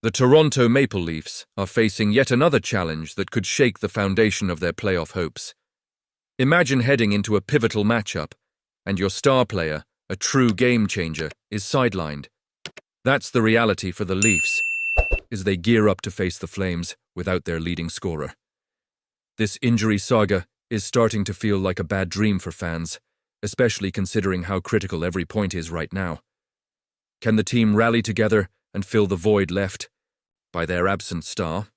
The Toronto Maple Leafs are facing yet another challenge that could shake the foundation of their playoff hopes. Imagine heading into a pivotal matchup, and your star player, a true game-changer, is sidelined. That's the reality for the Leafs, as they gear up to face the Flames without their leading scorer. This injury saga is starting to feel like a bad dream for fans, especially considering how critical every point is right now. Can the team rally together and fill the void left by their absent star?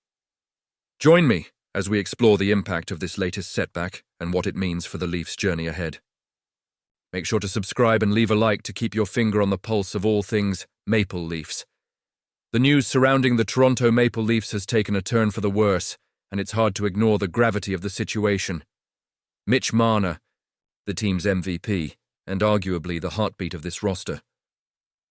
Join me as we explore the impact of this latest setback and what it means for the Leafs' journey ahead. Make sure to subscribe and leave a like to keep your finger on the pulse of all things Maple Leafs. The news surrounding the Toronto Maple Leafs has taken a turn for the worse, and it's hard to ignore the gravity of the situation. Mitch Marner, the team's MVP, and arguably the heartbeat of this roster,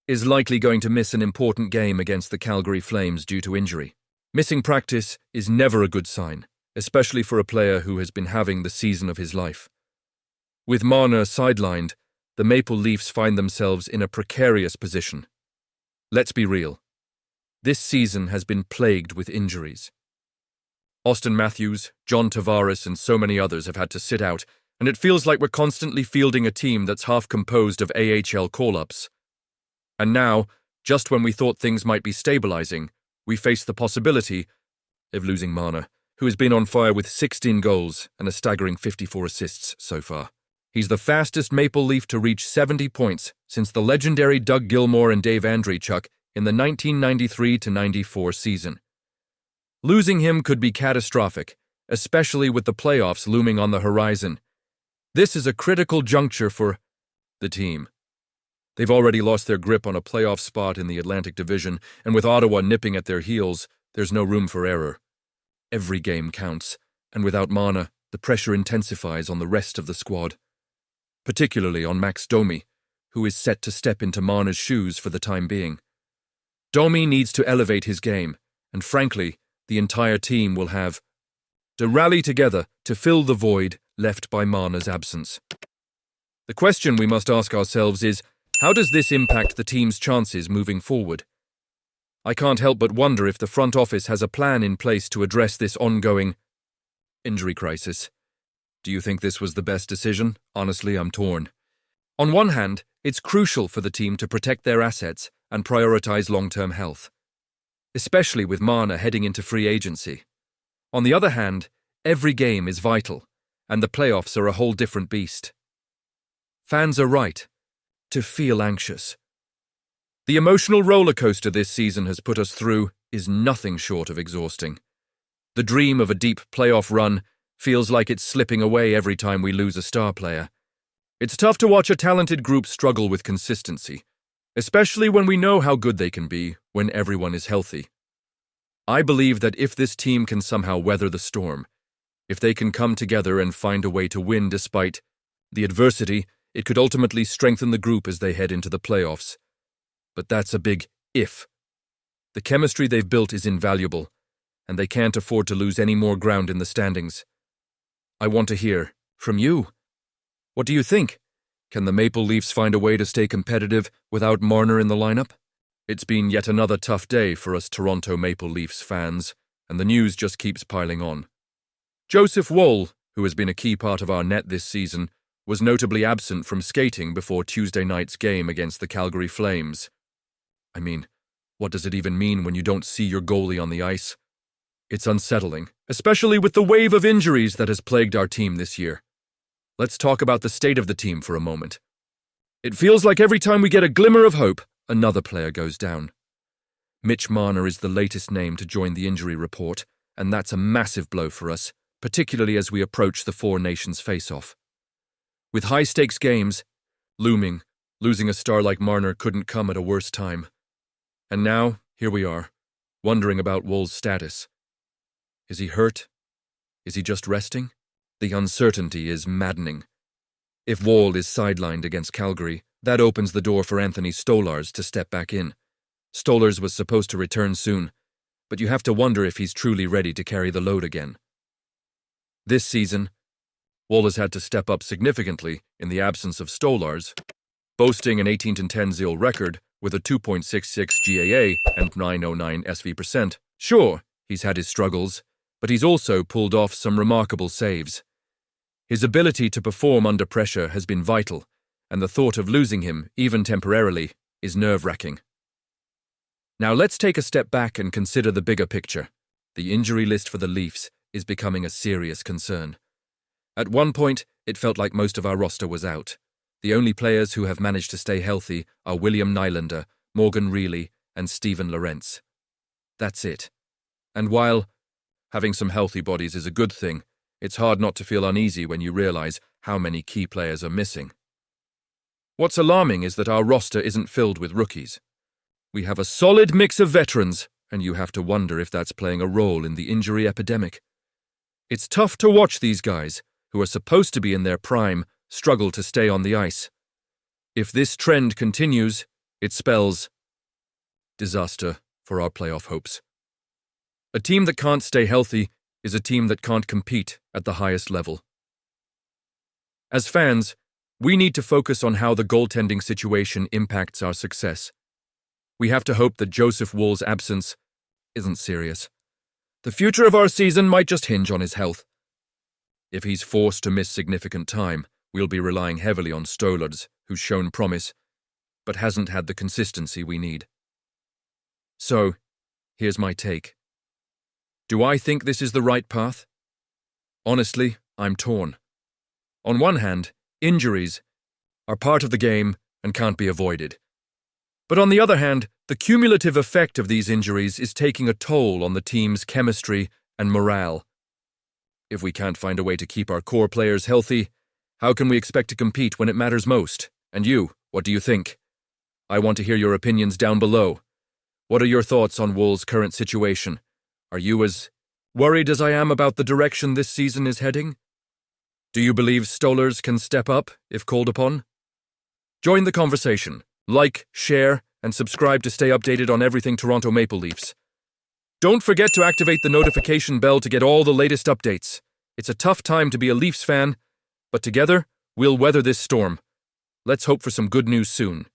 is likely going to miss an important game against the Calgary Flames due to injury. Missing practice is never a good sign, especially for a player who has been having the season of his life. With Marner sidelined, the Maple Leafs find themselves in a precarious position. Let's be real. This season has been plagued with injuries. Auston Matthews, John Tavares, and so many others have had to sit out, and it feels like we're constantly fielding a team that's half composed of AHL call-ups. And now, just when we thought things might be stabilizing, we face the possibility of losing Marner, who has been on fire with 16 goals and a staggering 54 assists so far. He's the fastest Maple Leaf to reach 70 points since the legendary Doug Gilmour and Dave Andreychuk in the 1993-94 season. Losing him could be catastrophic, especially with the playoffs looming on the horizon. This is a critical juncture for the team. They've already lost their grip on a playoff spot in the Atlantic Division, and with Ottawa nipping at their heels, there's no room for error. Every game counts, and without Marner, the pressure intensifies on the rest of the squad, particularly on Max Domi, who is set to step into Marner's shoes for the time being. Domi needs to elevate his game, and frankly, the entire team will have to rally together to fill the void left by Marner's absence. The question we must ask ourselves is, how does this impact the team's chances moving forward? I can't help but wonder if the front office has a plan in place to address this ongoing injury crisis. Do you think this was the best decision? Honestly, I'm torn. On one hand, it's crucial for the team to protect their assets and prioritize long-term health, especially with Marner heading into free agency. On the other hand, every game is vital, and the playoffs are a whole different beast. Fans are right to feel anxious. The emotional roller coaster this season has put us through is nothing short of exhausting. The dream of a deep playoff run feels like it's slipping away every time we lose a star player. It's tough to watch a talented group struggle with consistency, especially when we know how good they can be when everyone is healthy. I believe that if this team can somehow weather the storm, if they can come together and find a way to win despite the adversity, it could ultimately strengthen the group as they head into the playoffs. But that's a big if. The chemistry they've built is invaluable, and they can't afford to lose any more ground in the standings. I want to hear from you. What do you think? Can the Maple Leafs find a way to stay competitive without Marner in the lineup? It's been yet another tough day for us Toronto Maple Leafs fans, and the news just keeps piling on. Joseph Woll, who has been a key part of our net this season, was notably absent from skating before Tuesday night's game against the Calgary Flames. I mean, what does it even mean when you don't see your goalie on the ice? It's unsettling, especially with the wave of injuries that has plagued our team this year. Let's talk about the state of the team for a moment. It feels like every time we get a glimmer of hope, another player goes down. Mitch Marner is the latest name to join the injury report, and that's a massive blow for us, particularly as we approach the Four Nations face-off. With high-stakes games looming, losing a star like Marner couldn't come at a worse time. And now, here we are, wondering about Woll's status. Is he hurt? Is he just resting? The uncertainty is maddening. If Woll is sidelined against Calgary, that opens the door for Anthony Stolarz to step back in. Stolarz was supposed to return soon, but you have to wonder if he's truly ready to carry the load again. This season, Woll has had to step up significantly in the absence of Stolarz, boasting an 18-10 0 record with a 2.66 GAA and 909 SV%. Sure, he's had his struggles, but he's also pulled off some remarkable saves. His ability to perform under pressure has been vital, and the thought of losing him, even temporarily, is nerve-wracking. Now let's take a step back and consider the bigger picture. The injury list for the Leafs is becoming a serious concern. At one point, it felt like most of our roster was out. The only players who have managed to stay healthy are William Nylander, Morgan Reilly, and Steven Lorentz. That's it. And while having some healthy bodies is a good thing, it's hard not to feel uneasy when you realize how many key players are missing. What's alarming is that our roster isn't filled with rookies. We have a solid mix of veterans, and you have to wonder if that's playing a role in the injury epidemic. It's tough to watch these guys, who are supposed to be in their prime, struggle to stay on the ice. If this trend continues, it spells disaster for our playoff hopes. A team that can't stay healthy is a team that can't compete at the highest level. As fans, we need to focus on how the goaltending situation impacts our success. We have to hope that Joseph Woll's absence isn't serious. The future of our season might just hinge on his health. If he's forced to miss significant time, we'll be relying heavily on Stolarz, who's shown promise, but hasn't had the consistency we need. So, here's my take. Do I think this is the right path? Honestly, I'm torn. On one hand, injuries are part of the game and can't be avoided. But on the other hand, the cumulative effect of these injuries is taking a toll on the team's chemistry and morale. If we can't find a way to keep our core players healthy, how can we expect to compete when it matters most? And you, what do you think? I want to hear your opinions down below. What are your thoughts on Woll's current situation? Are you as worried as I am about the direction this season is heading? Do you believe Stolarz can step up if called upon? Join the conversation. Like, share, and subscribe to stay updated on everything Toronto Maple Leafs. Don't forget to activate the notification bell to get all the latest updates. It's a tough time to be a Leafs fan, but together, we'll weather this storm. Let's hope for some good news soon.